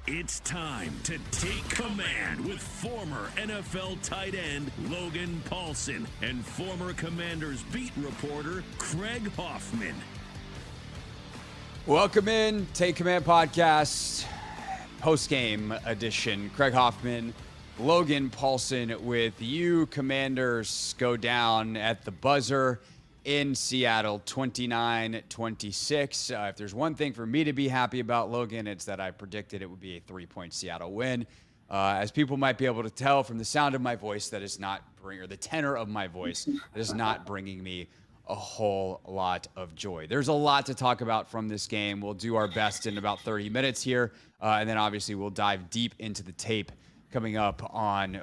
It's time to take command with former NFL tight end Logan Paulsen and former Commanders beat reporter Craig Hoffman. Welcome in, Take Command Podcast, post-game edition. Craig Hoffman, Logan Paulsen with you. Commanders go down at the buzzer in Seattle, 29-26. If there's one thing for me to be happy about, Logan, it's that I predicted it would be a 3-point Seattle win. As people might be able to tell from the sound of my voice, that is not or the tenor of my voice, that is not bringing me a whole lot of joy. There's a lot to talk about from this game. We'll do our best in about 30 minutes here, and then obviously we'll dive deep into the tape coming up on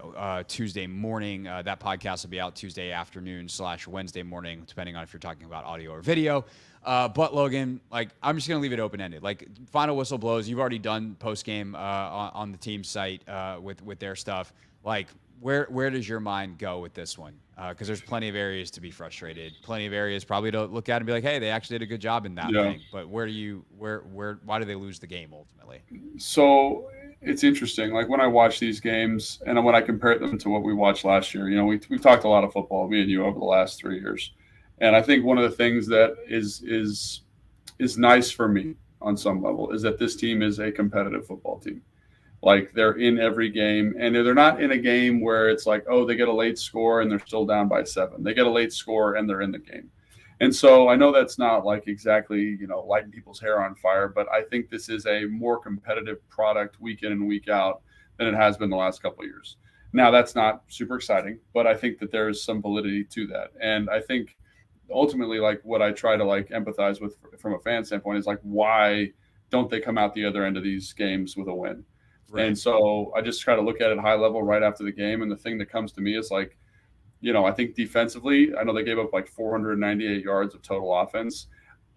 Tuesday morning. That podcast will be out Tuesday afternoon / Wednesday morning, depending on if you're talking about audio or video. But Logan, I'm just going to leave it open-ended. Final whistle blows. You've already done post-game on the team site with their stuff. Where does your mind go with this one? Because there's plenty of areas to be frustrated, plenty of areas probably to look at and be like, hey, they actually did a good job in that thing. But why do they lose the game ultimately? So it's interesting. When I watch these games and when I compare them to what we watched last year, we've talked a lot of football, me and you, over the last 3 years. And I think one of the things that is nice for me on some level is that this team is a competitive football team. They're in every game, and they're not in a game where it's they get a late score and they're still down by 7. They get a late score and they're in the game. And so I know that's not exactly, lighting people's hair on fire, but I think this is a more competitive product week in and week out than it has been the last couple of years. Now, that's not super exciting, but I think that there is some validity to that. And I think ultimately, what I try to empathize with from a fan standpoint is why don't they come out the other end of these games with a win? Right. And so I just try to look at it high level right after the game. And the thing that comes to me is I think defensively, I know they gave up 498 yards of total offense.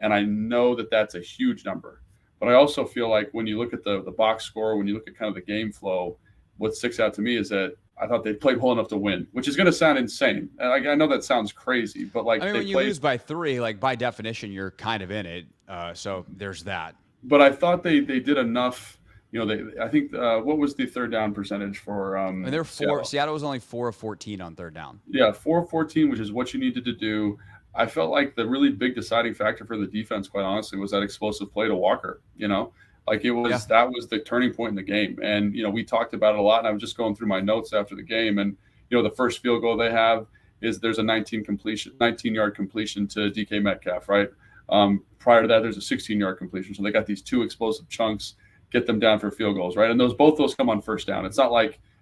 And I know that that's a huge number. But I also feel when you look at the box score, when you look at kind of the game flow, what sticks out to me is that I thought they played well enough to win, which is going to sound insane. And I know that sounds crazy, but when you lose by 3, by definition, you're kind of in it. So there's that. But I thought they did enough. I think what was the third down percentage for? They're 4. Seattle was only 4 of 14 on third down. Yeah, 4 of 14, which is what you needed to do. I felt the really big deciding factor for the defense, quite honestly, was that explosive play to Walker. That was the turning point in the game. And we talked about it a lot. And I was just going through my notes after the game, and the first field goal they have is there's a 19-yard completion to DK Metcalf, right? Prior to that, there's a 16-yard completion. So they got these 2 explosive chunks. Get them down for field goals, right? And both those come on first down. It's not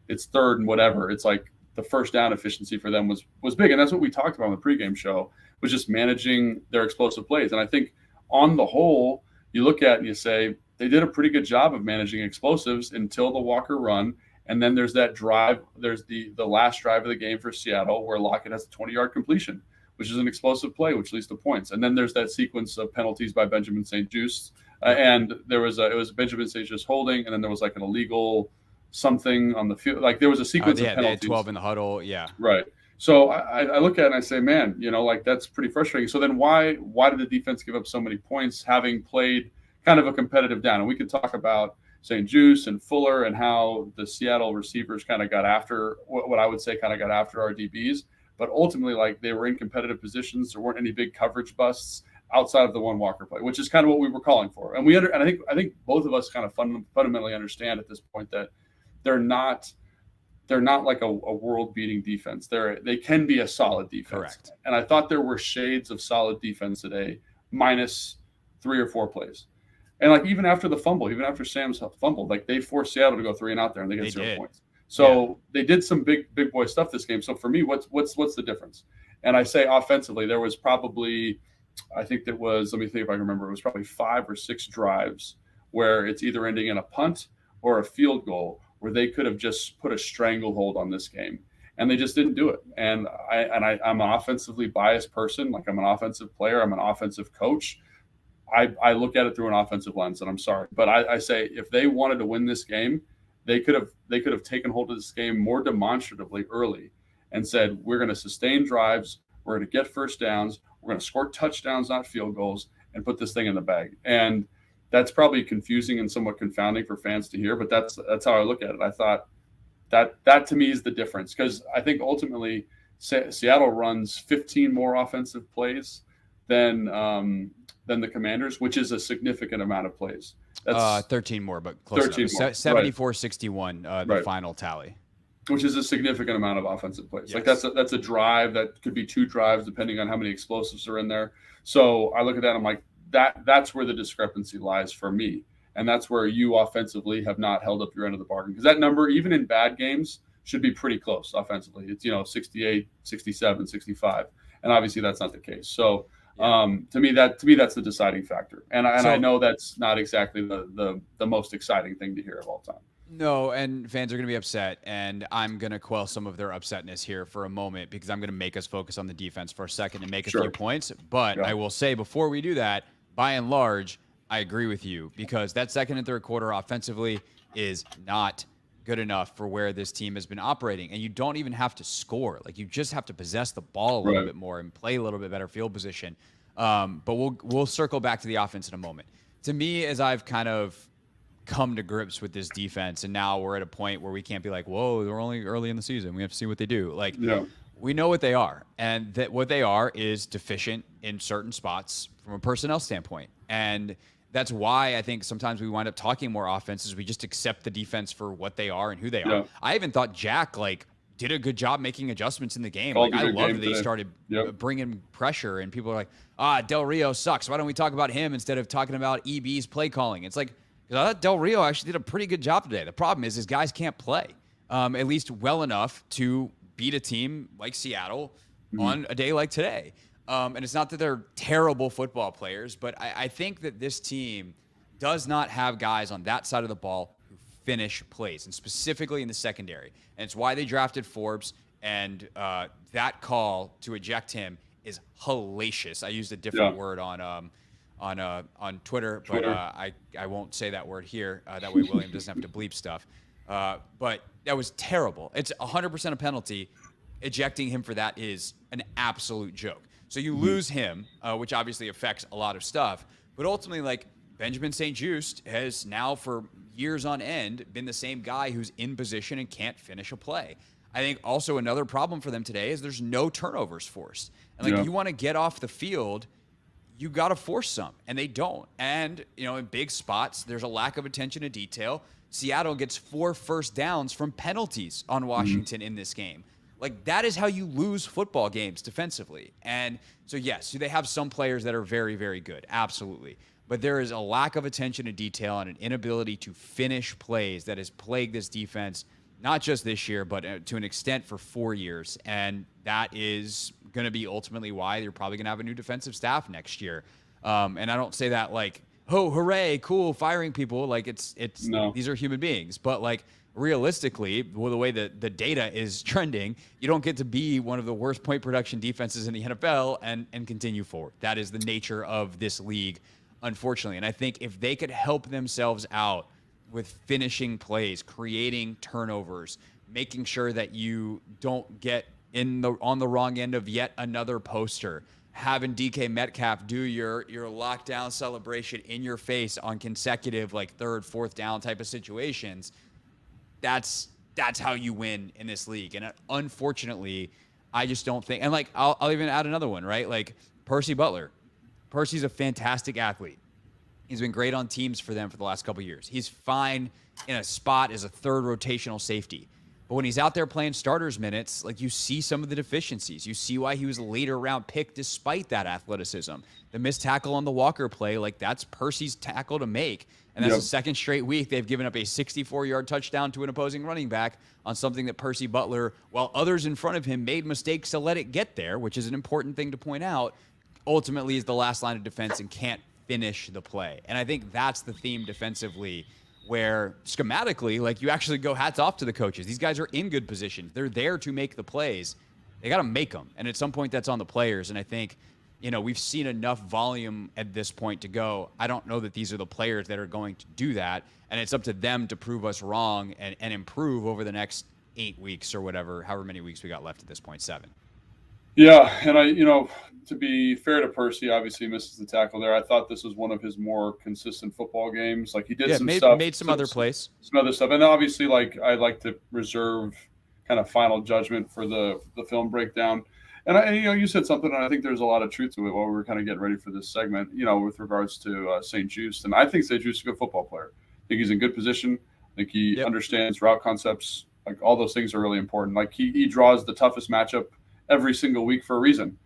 it's third and whatever. It's the first down efficiency for them was big. And that's what we talked about on the pregame show, was just managing their explosive plays. And I think on the whole, you look at it and you say they did a pretty good job of managing explosives until the Walker run. And then there's that drive. There's the last drive of the game for Seattle where Lockett has a 20-yard completion, which is an explosive play, which leads to points. And then there's that sequence of penalties by Benjamin St-Juste. And it was Benjamin St-Juste holding, and then there was an illegal something on the field. There was a sequence of penalties. They had 12 in the huddle, yeah. Right. So I look at it and I say, man, that's pretty frustrating. So then why did the defense give up so many points having played kind of a competitive down? And we could talk about St-Juste and Fuller and how the Seattle receivers kind of got after what I would say kind of got after our DBs. But ultimately, they were in competitive positions. There weren't any big coverage busts outside of the one Walker play, which is kind of what we were calling for. And I think both of us kind of fundamentally understand at this point that they're not like a world-beating defense. They can be a solid defense. Correct. And I thought there were shades of solid defense today, minus 3 or 4 plays. And even after the fumble, even after Sam's fumble, they forced Seattle to go 3 and out there, and they get 0 points. So They did some big boy stuff this game. So for me, what's the difference? And I say offensively, there was probably, I think that was, let me think if I can remember, it was probably 5 or 6 drives where it's either ending in a punt or a field goal where they could have just put a stranglehold on this game. And they just didn't do it. And I'm an offensively biased person. I'm an offensive player. I'm an offensive coach. I look at it through an offensive lens, and I'm sorry. But I say if they wanted to win this game, they could have taken hold of this game more demonstratively early and said, we're going to sustain drives. We're going to get first downs. We're going to score touchdowns, not field goals, and put this thing in the bag. And that's probably confusing and somewhat confounding for fans to hear, but that's how I look at it. I thought that to me is the difference, because I think ultimately Seattle runs 15 more offensive plays than the Commanders, which is a significant amount of plays. That's 13 more, but close 13 enough. more. 74-61, the Right. final tally. Which is a significant amount of offensive plays. Yes. Like that's a drive, that could be 2 drives depending on how many explosives are in there. So I look at that and I'm like, that's where the discrepancy lies for me. And that's where you offensively have not held up your end of the bargain. Because that number, even in bad games, should be pretty close offensively. It's 68, 67, 65. And obviously that's not the case. So to me that's the deciding factor. And I know that's not exactly the most exciting thing to hear of all time. No, and fans are going to be upset, and I'm going to quell some of their upsetness here for a moment, because I'm going to make us focus on the defense for a second and make a few points. But I will say, before we do that, by and large, I agree with you, because that second and third quarter offensively is not good enough for where this team has been operating. And you don't even have to score. Like, you just have to possess the ball a little bit more and play a little bit better field position. But we'll circle back to the offense in a moment. To me, as I've kind of come to grips with this defense, and now we're at a point where we can't be like, whoa, they're only early in the season, we have to see what they do. Like, we know what they are, and that what they are is deficient in certain spots from a personnel standpoint. And that's why I think sometimes we wind up talking more offenses. We just accept the defense for what they are and who they are. I even thought Jack did a good job making adjustments in the game. Like, I love that they started bringing pressure, and people are like, Del Rio sucks. Why don't we talk about him instead of talking about EB's play calling? It's like, because I thought Del Rio actually did a pretty good job today. The problem is his guys can't play, at least well enough to beat a team like Seattle on a day like today. And it's not that they're terrible football players, but I think that this team does not have guys on that side of the ball who finish plays, and specifically in the secondary. And it's why they drafted Forbes, and that call to eject him is hellacious. I used a different word on Twitter, but I won't say that word here. That way William doesn't have to bleep stuff. But that was terrible. It's 100% a penalty. Ejecting him for that is an absolute joke. So you lose him, which obviously affects a lot of stuff. But ultimately, like, Benjamin St-Juste has now for years on end been the same guy who's in position and can't finish a play. I think also another problem for them today is there's no turnovers forced. And you want to get off the field, you got to force some, and they don't. And, in big spots, there's a lack of attention to detail. Seattle gets 4 first downs from penalties on Washington in this game. Like, that is how you lose football games defensively. And so, yes, they have some players that are very, very good. Absolutely. But there is a lack of attention to detail and an inability to finish plays that has plagued this defense, not just this year, but to an extent for 4 years. And that is going to be ultimately why you're probably going to have a new defensive staff next year. And I don't say that like, oh, hooray, cool, firing people. Like, these are human beings. But, like, realistically, the way that the data is trending, you don't get to be one of the worst point production defenses in the NFL and continue forward. That is the nature of this league, unfortunately. And I think if they could help themselves out with finishing plays, creating turnovers, making sure that you don't get on the wrong end of yet another poster, having DK Metcalf do your lockdown celebration in your face on consecutive, like, 3rd, 4th down type of situations, that's how you win in this league. And unfortunately, I just don't think, and like, I'll even add another one, right? Like, Percy Butler. Percy's a fantastic athlete. He's been great on teams for them for the last couple of years. He's fine in a spot as a 3rd rotational safety. But when he's out there playing starters minutes, like, you see some of the deficiencies. You see why he was a later round pick despite that athleticism. The missed tackle on the Walker play, like, that's Percy's tackle to make. And that's the second straight week they've given up a 64-yard touchdown to an opposing running back on something that Percy Butler, while others in front of him made mistakes to let it get there, which is an important thing to point out, ultimately is the last line of defense and can't finish the play. And I think that's the theme defensively, where schematically, like, you actually go hats off to the coaches. These guys are in good positions. They're there to make the plays. They got to make them. And at some point that's on the players. And I think, we've seen enough volume at this point to go, I don't know that these are the players that are going to do that. And it's up to them to prove us wrong and improve over the next 8 weeks or whatever, however many weeks we got left at this point, 7. Yeah, and to be fair to Percy, obviously misses the tackle there. I thought this was one of his more consistent football games. Like he did Yeah, some stuff, made some other plays. some other stuff, and obviously, like I like to reserve kind of final judgment for the film breakdown. And you said something, and I think there's a lot of truth to it while we were kind of getting ready for this segment. With regards to St. Just, and I think St. Just is a good football player. I think he's in good position. I think he understands route concepts. Like all those things are really important. Like he draws the toughest matchup every single week for a reason.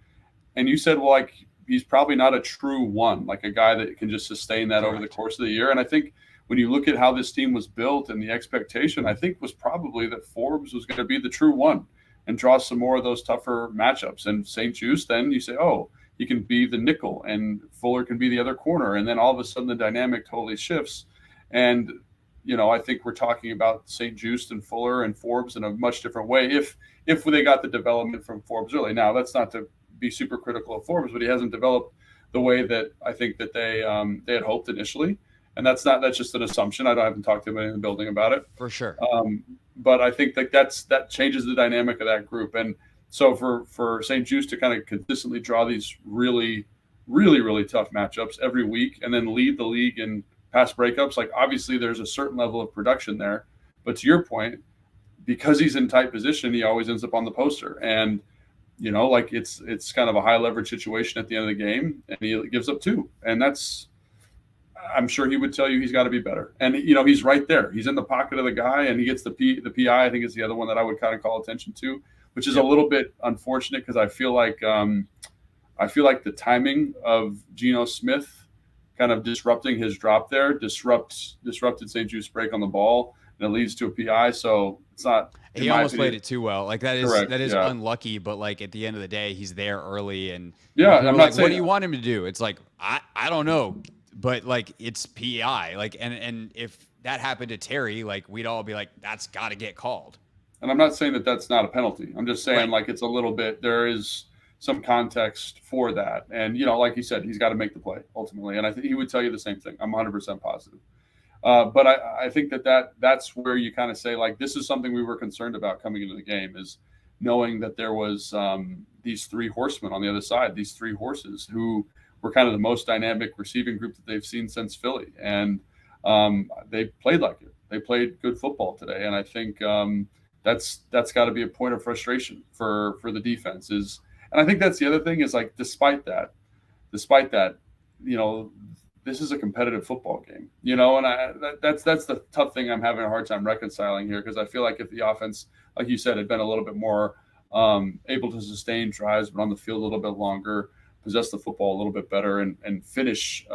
And you said, well, like he's probably not a true one, like a guy that can just sustain that over the course of the year. And I think when you look at how this team was built and the expectation, I think was probably that Forbes was going to be the true one and draw some more of those tougher matchups. And St. Just, then you say, oh, he can be the nickel and Fuller can be the other corner. And then all of a sudden the dynamic totally shifts. And, I think we're talking about St. Just and Fuller and Forbes in a much different way if they got the development from Forbes early. Now, that's not to be super critical of Forbes, but he hasn't developed the way that I think that they had hoped initially. And that's just an assumption. I haven't talked to anybody in the building about it. For sure. But I think that changes the dynamic of that group. And so for St. Just to kind of consistently draw these really, really, really tough matchups every week and then lead the league in pass breakups, like obviously there's a certain level of production there. But to your point, because he's in tight position, he always ends up on the poster. And like it's kind of a high leverage situation at the end of the game, and he gives up 2. And I'm sure he would tell you he's got to be better. And he's right there. He's in the pocket of the guy, and he gets the PI. I think is the other one that I would kind of call attention to, which is a little bit unfortunate because I feel like the timing of Geno Smith kind of disrupting his drop there disrupted St. Just's break on the ball, and it leads to a PI. So it's not. He almost played it too well. Like that is Correct, that is unlucky, but like at the end of the day, he's there early, and I'm not like, saying what do you want him to do? It's like I don't know, but like it's PI. Like and if that happened to Terry, like we'd all be like, that's got to get called. And I'm not saying that that's not a penalty. I'm just saying like it's a little bit. There is some context for that, and like you said, he's got to make the play ultimately, and I think he would tell you the same thing. I'm 100% positive. But I think that's where you kind of say, like, this is something we were concerned about coming into the game, is knowing that there was these 3 horsemen on the other side, these 3 horses who were kind of the most dynamic receiving group that they've seen since Philly. And they played like it. They played good football today. And I think that's got to be a point of frustration for the defense. And I think that's the other thing is, like, despite that, this is a competitive football game, and that's the tough thing I'm having a hard time reconciling here, because I feel like if the offense, like you said, had been a little bit more able to sustain drives, but on the field a little bit longer, possess the football a little bit better, and finish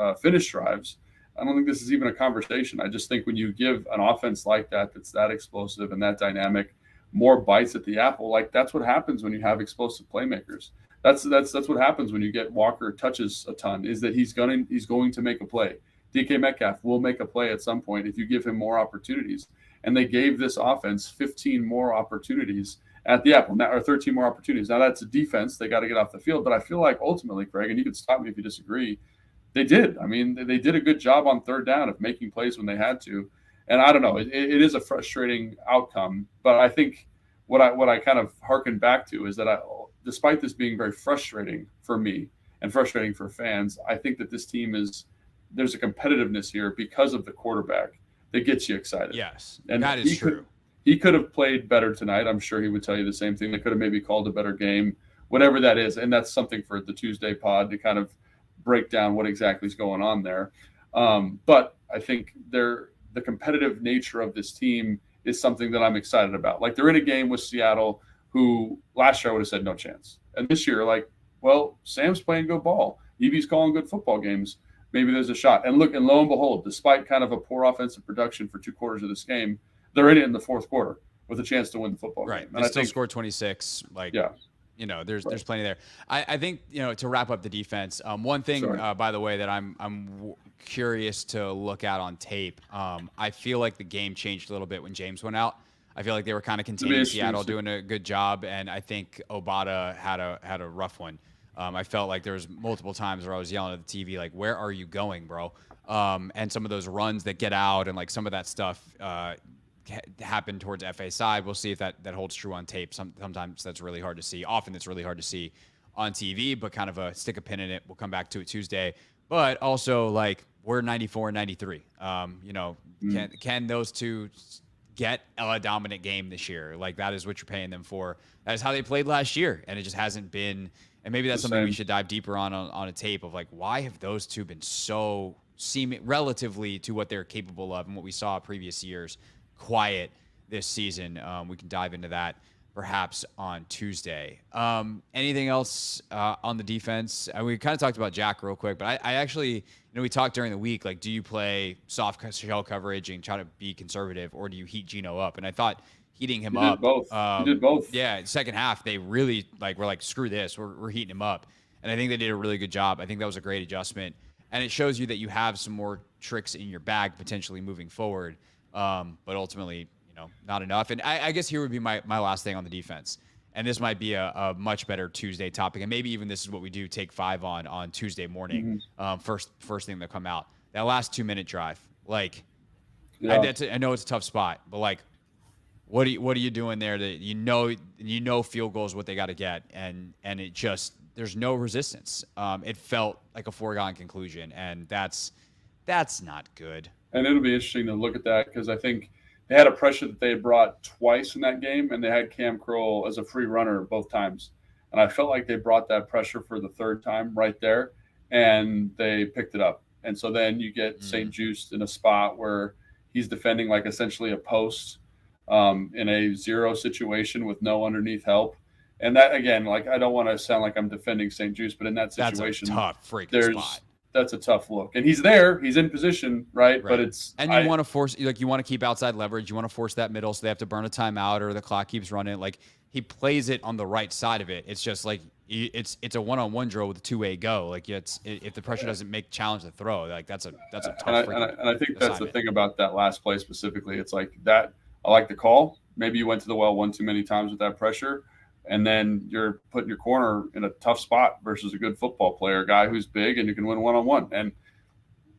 drives, I don't think this is even a conversation. I just think when you give an offense like that's that explosive and that dynamic more bites at the apple, like that's what happens when you have explosive playmakers. That's what happens when you get Walker touches a ton, is that he's going to make a play. DK Metcalf will make a play at some point if you give him more opportunities. And they gave this offense 15 more opportunities at the apple, or 13 more opportunities. Now that's a defense. They got to get off the field. But I feel like ultimately, Craig, and you can stop me if you disagree, they did. I mean, they did a good job on third down of making plays when they had to. And I don't know, it is a frustrating outcome. But I think what I kind of harken back to is that despite this being very frustrating for me and frustrating for fans, I think that this team there's a competitiveness here because of the quarterback that gets you excited. Yes, and that is true. He could have played better tonight. I'm sure he would tell you the same thing. They could have maybe called a better game, whatever that is. And that's something for the Tuesday pod to kind of break down what exactly is going on there. But I think the competitive nature of this team is something that I'm excited about. Like, they're in a game with Seattle, who last year I would have said no chance. And this year, like, well, Sam's playing good ball. Evie's calling good football games. Maybe there's a shot. And look, and lo and behold, despite kind of a poor offensive production for 2 quarters of this game, they're in it in the 4th quarter with a chance to win the football game. Right. They still scored 26. Like, yeah. There's plenty there. I think, to wrap up the defense, one thing, by the way, that I'm curious to look at on tape, I feel like the game changed a little bit when James went out. I feel like they were kind of containing Seattle, doing a good job, and I think Obata had a rough one. I felt like there was multiple times where I was yelling at the TV, like, where are you going, bro? And some of those runs that get out and like some of that stuff, happened towards FA side. We'll see if that holds true on tape. Sometimes that's really hard to see. Often it's really hard to see on TV, but kind of a stick a pin in it. We'll come back to it Tuesday. But also, like, we're 94 and 93. Can those two get a dominant game this year? Like, that is what you're paying them for. That is how they played last year, and it just hasn't been. And maybe that's something we should dive deeper on a tape of, like, why have those two been so relatively to what they're capable of and what we saw previous years quiet this season. We can dive into that perhaps on Tuesday. Anything else on the defense? We kind of talked about Jack real quick, but I actually, we talked during the week, like, do you play soft shell coverage and try to be conservative, or do you heat Geno up? And I thought heating him up. You did both. Yeah, second half, they really, were like, screw this, we're heating him up. And I think they did a really good job. I think that was a great adjustment. And it shows you that you have some more tricks in your bag potentially moving forward. But ultimately, not enough. And I guess here would be my last thing on the defense. And this might be a much better Tuesday topic. And maybe even this is what we do take 5 on Tuesday morning. First thing that come out. That last 2-minute drive. Like, I know it's a tough spot, but, like, what are you doing there that field goal is what they got to get, and it just, there's no resistance. It felt like a foregone conclusion, and that's not good. And it'll be interesting to look at that, because I think they had a pressure that they had brought twice in that game, and they had Cam Kroll as a free runner both times. And I felt like they brought that pressure for the third time right there, and they picked it up. And so then you get St. Juste in a spot where he's defending like essentially a post in a zero situation with no underneath help. And that, again, like, I don't want to sound like I'm defending St. Juste, but in that situation, that's a tough freaking spot. That's a tough look. And he's there. He's in position, right? But it's... And you want to force... Like, you want to keep outside leverage. You want to force that middle so they have to burn a timeout or the clock keeps running. Like, he plays it on the right side of it. It's just, like, it's a one-on-one drill with a two-way go. Like, if the pressure doesn't challenge the throw, like, that's a tough freaking and I think that's the thing about that last play specifically. It's like that... I like the call. Maybe you went to the well one too many times with that pressure, and then you're putting your corner in a tough spot versus a good football player, a guy who's big and you can win one-on-one. And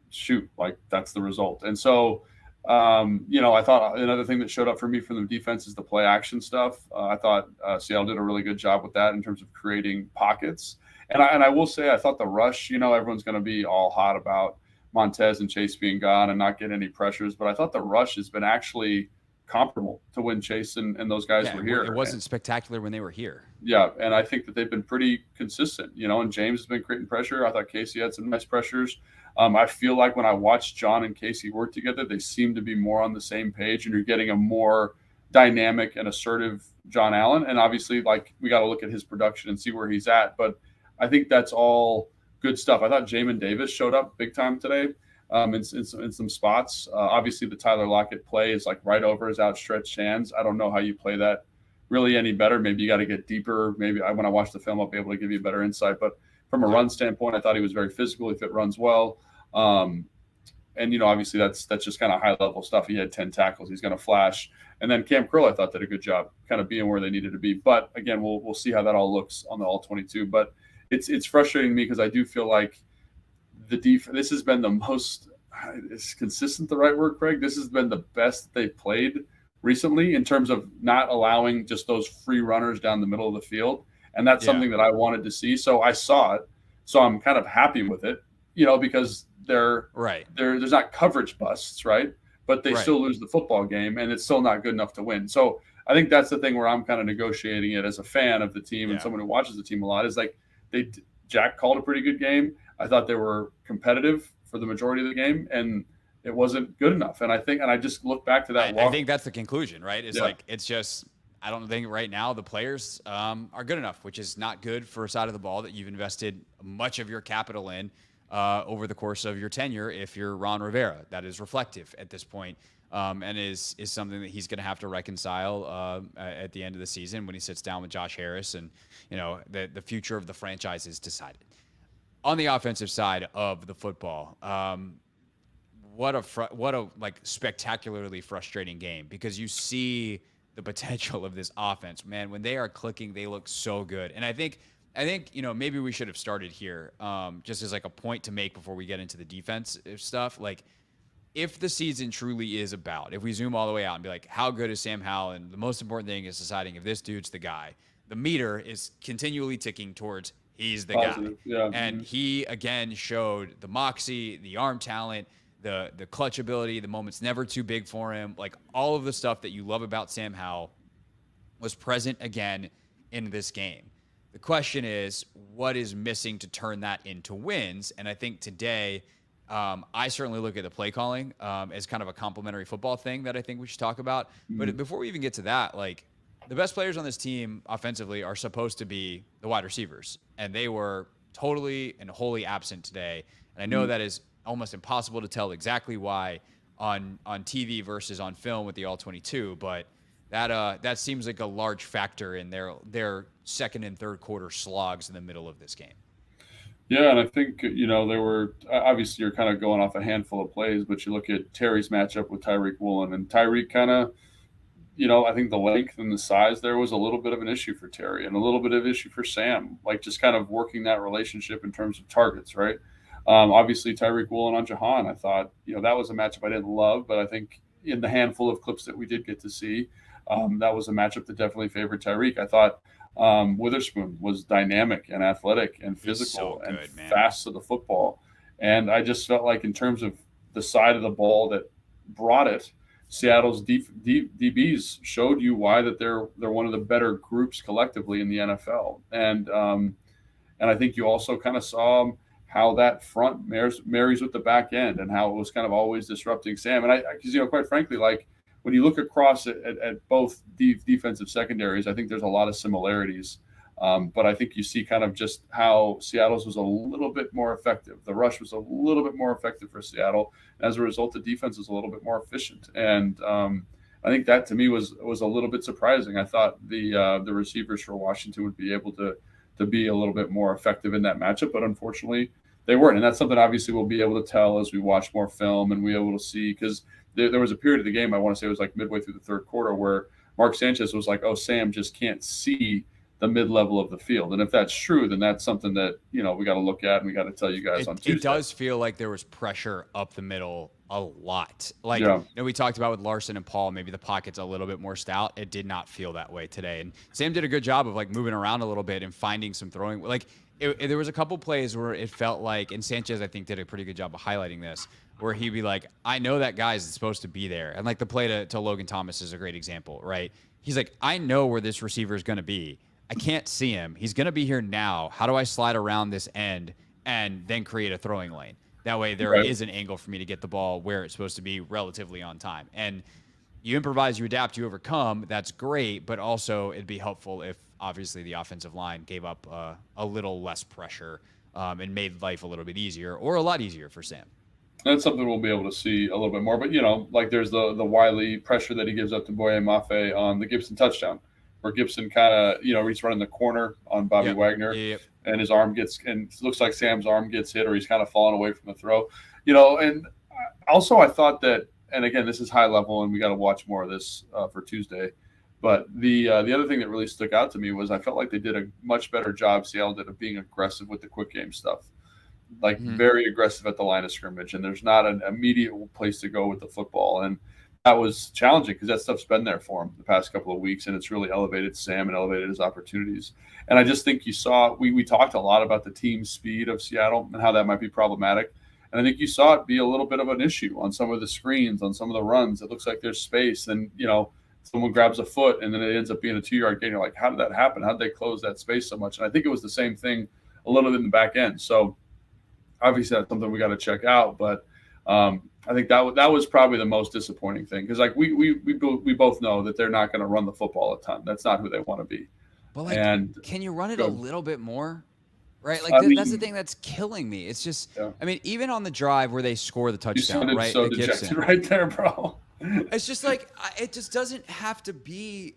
shoot, like, that's the result. And so, I thought another thing that showed up for me from the defense is the play action stuff. I thought Seattle did a really good job with that in terms of creating pockets. And I will say, I thought the rush, everyone's going to be all hot about Montez and Chase being gone and not getting any pressures, but I thought the rush has been actually comparable to when Chase and those guys were here. It wasn't spectacular when they were here. Yeah, and I think that they've been pretty consistent, and James has been creating pressure. I thought Casey had some nice pressures. I feel like when I watched John and Casey work together, they seem to be more on the same page, and you're getting a more dynamic and assertive John Allen. And obviously, like, we got to look at his production and see where he's at. But I think that's all good stuff. I thought Jamin Davis showed up big time today. In some spots. Obviously, the Tyler Lockett play is like right over his outstretched hands. I don't know how you play that really any better. Maybe you got to get deeper. Maybe when I watch the film, I'll be able to give you a better insight. But from a run standpoint, I thought he was very physical. He fit runs well. And, obviously that's just kind of high level stuff. He had 10 tackles. He's going to flash. And then Cam Curl, I thought, did a good job kind of being where they needed to be. But again, we'll see how that all looks on the all 22. But it's frustrating me because I do feel like this has been the most, is consistent the right word, Craig? This has been the best that they've played recently in terms of not allowing just those free runners down the middle of the field. And that's something that I wanted to see. So I saw it. So I'm kind of happy with it, because there's not coverage busts, right? But they still lose the football game, and it's still not good enough to win. So I think that's the thing where I'm kind of negotiating it as a fan of the team and someone who watches the team a lot, is like Jack called a pretty good game. I thought they were competitive for the majority of the game, and it wasn't good enough. And I just look back to that. I think that's the conclusion, right? It's just, I don't think right now the players are good enough, which is not good for a side of the ball that you've invested much of your capital in over the course of your tenure. If you're Ron Rivera, that is reflective at this point, and is something that he's going to have to reconcile at the end of the season when he sits down with Josh Harris, and the future of the franchise is decided. On the offensive side of the football, what a like spectacularly frustrating game, because you see the potential of this offense. Man, when they are clicking, they look so good. And I think maybe we should have started here, just as like a point to make before we get into the defense stuff. Like, if the season truly is about, if we zoom all the way out and be like, how good is Sam Howell? And the most important thing is deciding if this dude's the guy. The meter is continually ticking towards he's the Positive. guy. Yeah. And he, again, showed the moxie, the arm talent, the clutch ability, the moment's never too big for him. Like, all of the stuff that you love about Sam Howell was present again in this game. The question is, what is missing to turn that into wins? And I think today, I certainly look at the play calling as kind of a complementary football thing that I think we should talk about. But before we even get to that, like, the best players on this team offensively are supposed to be the wide receivers, and they were totally and wholly absent today. And I know that is almost impossible to tell exactly why on TV versus on film with the All-22, but that seems like a large factor in their second and third quarter slogs in the middle of this game. Yeah, and I think, there were obviously you're kind of going off a handful of plays, but you look at Terry's matchup with Tyreek Woolen, and Tyreek kind of, I think the length and the size there was a little bit of an issue for Terry and a little bit of issue for Sam, like just kind of working that relationship in terms of targets, right? Obviously, Tyreek Woolen on Jahan, I thought, that was a matchup I didn't love, but I think in the handful of clips that we did get to see, that was a matchup that definitely favored Tyreek. I thought Witherspoon was dynamic and athletic and physical and fast to the football. And I just felt like in terms of the side of the ball that brought it, Seattle's DBs showed you why that they're one of the better groups collectively in the NFL. And I think you also kind of saw how that front marries with the back end and how it was kind of always disrupting Sam. And because quite frankly, like when you look across at both defensive secondaries, I think there's a lot of similarities. But I think you see kind of just how Seattle's was a little bit more effective. The rush was a little bit more effective for Seattle. And as a result, the defense was a little bit more efficient. And I think that to me was a little bit surprising. I thought the receivers for Washington would be able to be a little bit more effective in that matchup, but unfortunately they weren't. And that's something obviously we'll be able to tell as we watch more film and we're able to see, because there was a period of the game, I want to say it was like midway through the third quarter, where Mark Sanchez was like, oh, Sam just can't see the mid-level of the field. And if that's true, then that's something that, we got to look at and we got to tell you guys on Tuesday. It does feel like there was pressure up the middle a lot. Like, we talked about with Larson and Paul, maybe the pocket's a little bit more stout. It did not feel that way today. And Sam did a good job of like moving around a little bit and finding some throwing. Like there was a couple plays where it felt like, and Sanchez, I think, did a pretty good job of highlighting this, where he'd be like, I know that guy's supposed to be there. And like the play to Logan Thomas is a great example, right? He's like, I know where this receiver is going to be. I can't see him. He's going to be here now. How do I slide around this end and then create a throwing lane? That way there is an angle for me to get the ball where it's supposed to be relatively on time. And you improvise, you adapt, you overcome. That's great, but also it'd be helpful if obviously the offensive line gave up a little less pressure and made life a little bit easier, or a lot easier for Sam. That's something we'll be able to see a little bit more. But, like there's the Wiley pressure that he gives up to Boye Mafe on the Gibson touchdown, where Gibson kind of, he's running the corner on Bobby Wagner, and his arm and it looks like Sam's arm gets hit, or he's kind of falling away from the throw, and also I thought that, and again, this is high level and we got to watch more of this for Tuesday. But the other thing that really stuck out to me was I felt like they did a much better job, Seattle did, of being aggressive with the quick game stuff, like very aggressive at the line of scrimmage. And there's not an immediate place to go with the football. And that was challenging because that stuff's been there for him the past couple of weeks, and it's really elevated Sam and elevated his opportunities. And I just think you saw, we talked a lot about the team speed of Seattle and how that might be problematic. And I think you saw it be a little bit of an issue on some of the screens, on some of the runs. It looks like there's space, and, someone grabs a foot and then it ends up being a 2-yard gain. You're like, how did that happen? How did they close that space so much? And I think it was the same thing a little bit in the back end. So obviously that's something we got to check out. But I think that was probably the most disappointing thing, because like we both know that they're not going to run the football a ton. That's not who they want to be. But can you run it a little bit more? Right? Like that's the thing that's killing me. It's just, I mean, even on the drive where they score the touchdown, right? So dejected right there, bro. It's just like, it just doesn't have to be.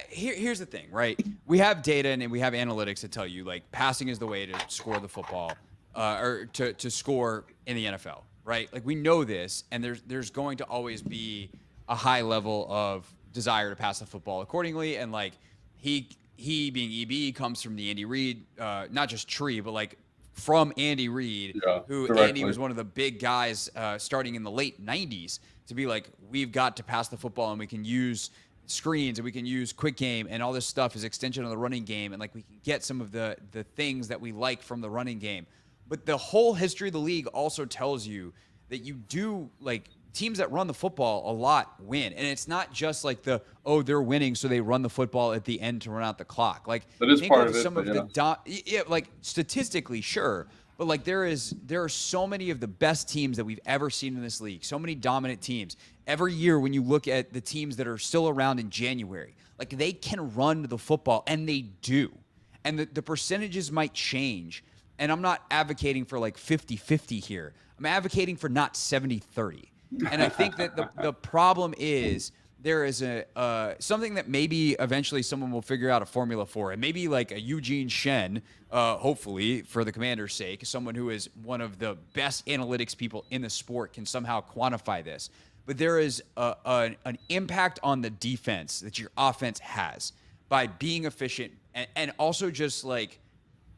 Here's the thing, right? We have data and we have analytics that tell you like passing is the way to score the football, or to score in the NFL, right? Like we know this, and there's going to always be a high level of desire to pass the football accordingly. And like he being EB comes from the Andy Reid, not just tree, but like from Andy Reid, who directly. Andy was one of the big guys starting in the late 90s to be like, we've got to pass the football and we can use screens and we can use quick game and all this stuff is extension of the running game. And like we can get some of the things that we like from the running game. But the whole history of the league also tells you that you do like teams that run the football a lot win. And it's not just like they're winning, so they run the football at the end to run out the clock. Like that is part of some it, of the like statistically, sure. But like there are so many of the best teams that we've ever seen in this league, so many dominant teams. Every year when you look at the teams that are still around in January, like they can run the football, and they do. And the percentages might change. And I'm not advocating for like 50-50 here. I'm advocating for not 70-30. And I think that the problem is there is something that maybe eventually someone will figure out a formula for. And maybe like a Eugene Shen, hopefully for the Commander's sake, someone who is one of the best analytics people in the sport can somehow quantify this. But there is an impact on the defense that your offense has by being efficient and also just like,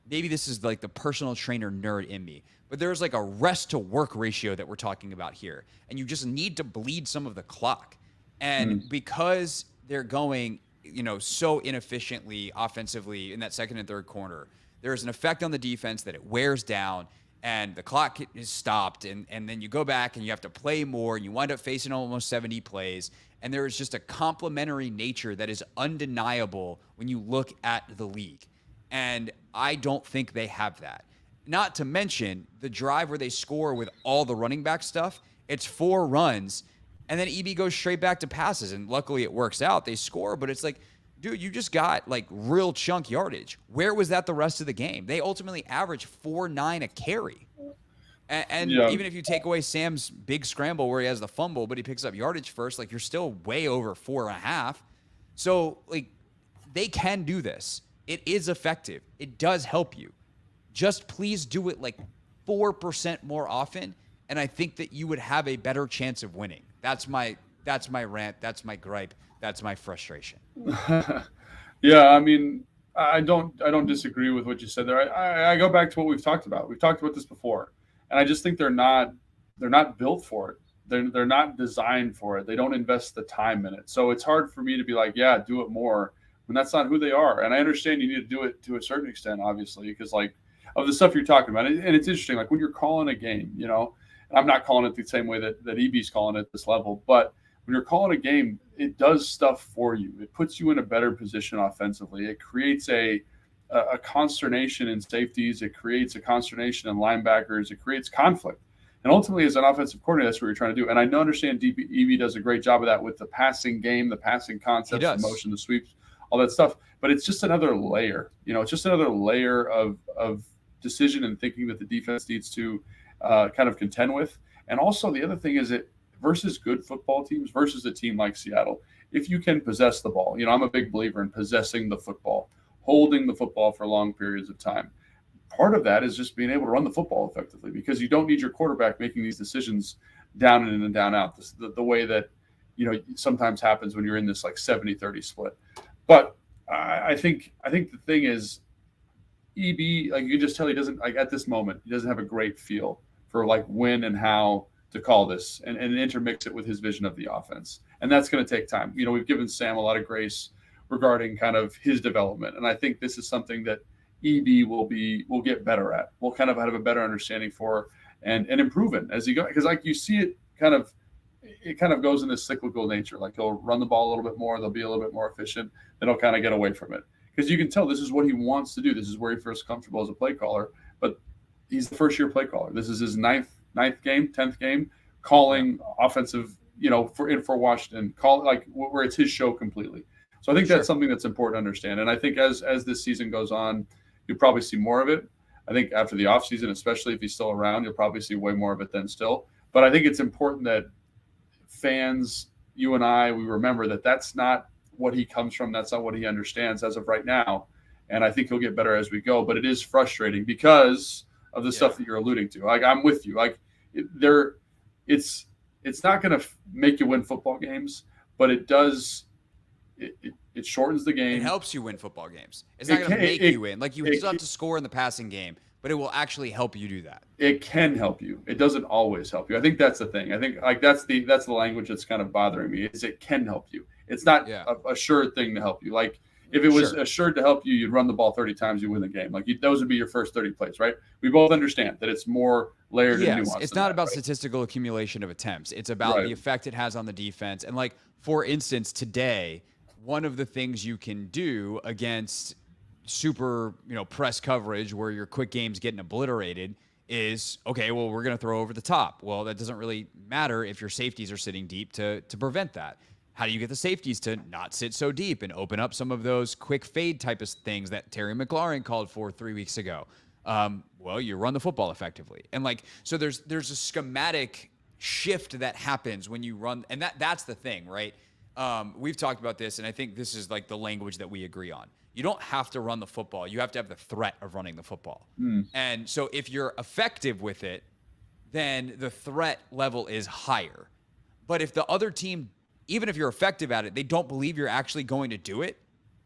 maybe this is like the personal trainer nerd in me, but there's like a rest to work ratio that we're talking about here. And you just need to bleed some of the clock. And because they're going, so inefficiently offensively in that second and third corner, there's an effect on the defense that it wears down and the clock is stopped. And then you go back and you have to play more and you wind up facing almost 70 plays. And there is just a complementary nature that is undeniable when you look at the league. And I don't think they have that. Not to mention the drive where they score with all the running back stuff. It's 4 runs, and then EB goes straight back to passes. And luckily it works out. They score, but it's like, dude, you just got like real chunk yardage. Where was that the rest of the game? They ultimately average 4.9 a carry. And even if you take away Sam's big scramble where he has the fumble, but he picks up yardage first, like you're still way over 4.5. So like they can do this. It is effective. It does help you. Just please do it like 4% more often, and I think that you would have a better chance of winning. That's my rant. That's my gripe. That's my frustration. Yeah, I mean, I don't disagree with what you said there. I go back to what we've talked about. We've talked about this before, and I just think they're not built for it. They're not designed for it. They don't invest the time in it. So it's hard for me to be like, yeah, do it more. And that's not who they are. And I understand you need to do it to a certain extent, obviously, because like of the stuff you're talking about. And it's interesting, like when you're calling a game, and I'm not calling it the same way that EB's calling it at this level, but when you're calling a game, it does stuff for you. It puts you in a better position offensively. It creates a consternation in safeties. It creates a consternation in linebackers. It creates conflict. And ultimately, as an offensive coordinator, that's what you're trying to do. And I understand EB does a great job of that with the passing game, the passing concepts, the motion, the sweeps, all that stuff. But it's just another layer. It's just another layer of decision and thinking that the defense needs to kind of contend with. And also the other thing is it versus good football teams versus a team like Seattle, if you can possess the ball. I'm a big believer in possessing the football, holding the football for long periods of time. Part of that is just being able to run the football effectively because you don't need your quarterback making these decisions down in and down out the way that sometimes happens when you're in this like 70-30 split. But I think the thing is EB, like you can just tell he doesn't, like at this moment, he doesn't have a great feel for like when and how to call this and intermix it with his vision of the offense. And that's going to take time. We've given Sam a lot of grace regarding kind of his development. And I think this is something that EB will get better at. We'll kind of have a better understanding for and improve it as he goes. Because like you see it kind of goes in this cyclical nature. Like he'll run the ball a little bit more. They'll be a little bit more efficient. Then he'll kind of get away from it. Because you can tell this is what he wants to do. This is where he feels comfortable as a play caller. But he's the first-year play caller. This is his ninth game, 10th game, calling offensive, for Washington, where it's his show completely. So I think that's something that's important to understand. And I think as this season goes on, you'll probably see more of it. I think after the offseason, especially if he's still around, you'll probably see way more of it then still. But I think it's important that fans, you and I, we remember that that's not what he comes from. That's not what he understands as of right now. And I think he'll get better as we go. But it is frustrating because of the stuff that you're alluding to. Like, I'm with you. Like, it's not going to make you win football games, but it does. It shortens the game. It helps you win football games. It's not going to make you win. Like, you still have to score in the passing game, but it will actually help you do that. It can help you. It doesn't always help you. I think that's the thing. I think like that's the language that's kind of bothering me is it can help you. It's not a sure thing to help you. Like if it was assured to help you, you'd run the ball 30 times, you win the game. Like those would be your first 30 plays, right? We both understand that it's more layered and nuanced. It's not about statistical accumulation of attempts. It's about the effect it has on the defense. And like, for instance, today, one of the things you can do against super, press coverage where your quick game's getting obliterated is, okay, well, we're going to throw over the top. Well, that doesn't really matter if your safeties are sitting deep to prevent that. How do you get the safeties to not sit so deep and open up some of those quick fade type of things that Terry McLaurin called for 3 weeks ago? Well, you run the football effectively. And like, so there's a schematic shift that happens when you run. And that's the thing, right? We've talked about this, and I think this is like the language that we agree on. You don't have to run the football. You have to have the threat of running the football. And so if you're effective with it, then the threat level is higher. But if the other team, even if you're effective at it, they don't believe you're actually going to do it,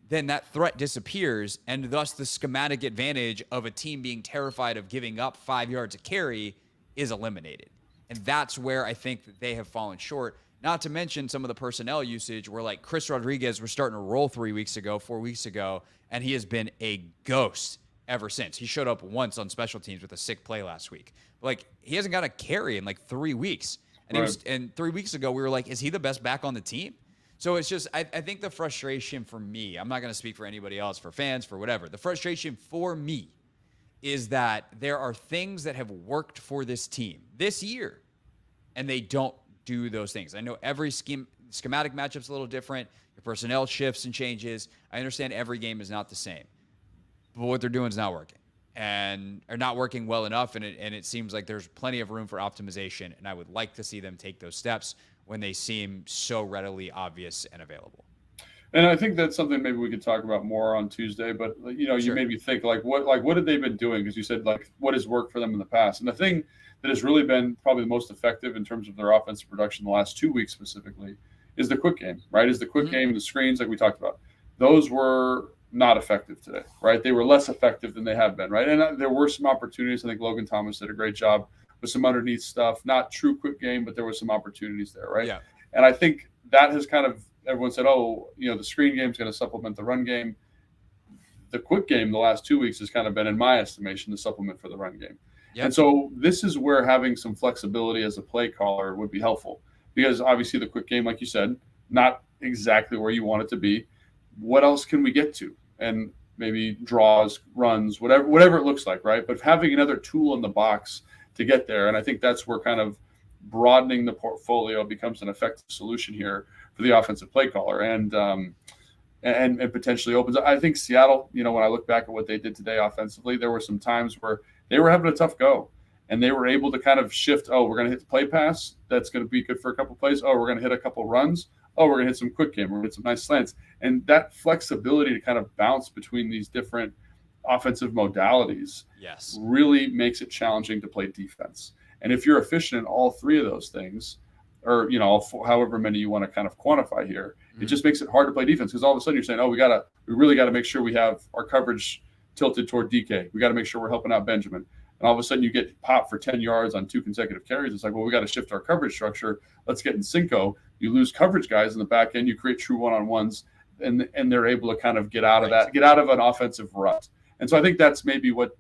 then that threat disappears, and thus the schematic advantage of a team being terrified of giving up 5 yards a carry is eliminated. And that's where I think that they have fallen short. Not to mention some of the personnel usage where like Chris Rodriguez was starting to roll 4 weeks ago, and he has been a ghost ever since. He showed up once on special teams with a sick play last week. Like he hasn't got a carry in like 3 weeks. And and 3 weeks ago we were like, is he the best back on the team? So it's just, I think the frustration for me, I'm not going to speak for anybody else, for fans, for whatever. The frustration for me is that there are things that have worked for this team this year, and they don't do those things. I know every schematic matchup's a little different. Your personnel shifts and changes. I understand every game is not the same. But what they're doing is not working. And are not working well enough, and it seems like there's plenty of room for optimization, and I would like to see them take those steps when they seem so readily obvious and available. And I think that's something maybe we could talk about more on Tuesday, but you made me think what have they been doing? Because you said like what has worked for them in the past. And the thing that has really been probably the most effective in terms of their offensive production the last 2 weeks specifically is the quick game, right? Is the quick game, the screens like we talked about. Those were not effective today, right? They were less effective than they have been, right? And there were some opportunities. I think Logan Thomas did a great job with some underneath stuff, not true quick game, but there were some opportunities there, right? Yeah. And I think that has kind of, everyone said, the screen game is going to supplement the run game. The quick game the last 2 weeks has kind of been, in my estimation, the supplement for the run game. Yep. And so this is where having some flexibility as a play caller would be helpful, because obviously the quick game, like you said, not exactly where you want it to be. What else can we get to? And maybe draws, runs, whatever it looks like, right? But having another tool in the box to get there. And I think that's where kind of broadening the portfolio becomes an effective solution here for the offensive play caller, and potentially opens up. I think Seattle, when I look back at what they did today offensively, there were some times where they were having a tough go, and they were able to kind of shift. Oh, we're going to hit the play pass. That's going to be good for a couple plays. Oh, we're going to hit a couple runs. Oh, we're going to hit some quick game. We're going to hit some nice slants. And that flexibility to kind of bounce between these different offensive modalities really makes it challenging to play defense. And if you're efficient in all three of those things, or however many you want to kind of quantify here, it just makes it hard to play defense, because all of a sudden you're saying, we really got to make sure we have our coverage tilted toward DK. We got to make sure we're helping out Benjamin. And all of a sudden you get popped for 10 yards on 2 consecutive carries. It's like, well, we got to shift our coverage structure. Let's get in Cinco. You lose coverage guys in the back end. You create true one-on-ones, and they're able to kind of get out of that, get out of an offensive rut. And so I think that's maybe what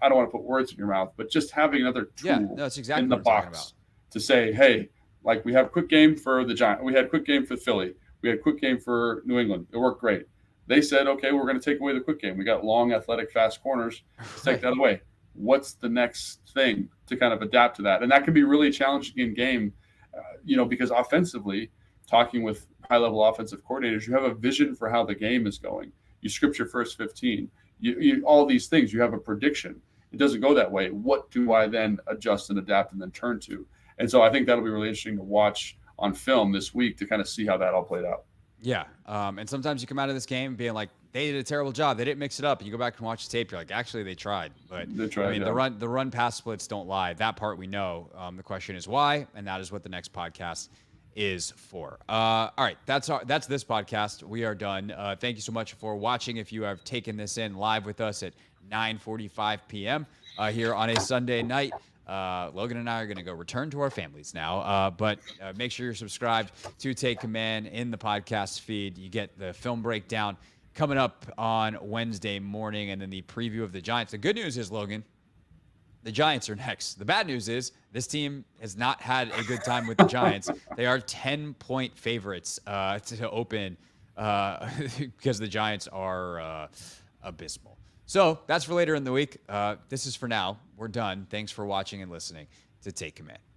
I don't want to put words in your mouth, but just having another tool that's exactly in the box to say, hey, like we have quick game for the Giants. We had quick game for Philly. We had quick game for New England. It worked great. They said, okay, we're going to take away the quick game. We got long, athletic, fast corners. Let's take that away. What's the next thing to kind of adapt to that? And that can be really challenging in game, because offensively, talking with high-level offensive coordinators, you have a vision for how the game is going. You script your first 15. You all these things. You have a prediction. It doesn't go that way. What do I then adjust and adapt and then turn to? And so I think that'll be really interesting to watch on film this week to kind of see how that all played out. Yeah. And sometimes you come out of this game being like, they did a terrible job. They didn't mix it up. And you go back and watch the tape. You're like, actually, they tried. But they tried, the run pass splits don't lie. That part we know. The question is why, and that is what the next podcast is for. All right, that's this podcast. We are done. Thank you so much for watching. If you have taken this in live with us at 9:45 p.m. Here on a Sunday night. Logan and I are going to go return to our families now, but make sure you're subscribed to Take Command in the podcast feed. You get the film breakdown coming up on Wednesday morning, and then the preview of the Giants. The good news is, Logan, the Giants are next. The bad news is this team has not had a good time with the Giants. They are 10-point favorites to open because the Giants are abysmal. So that's for later in the week. This is for now. We're done. Thanks for watching and listening to Take Command.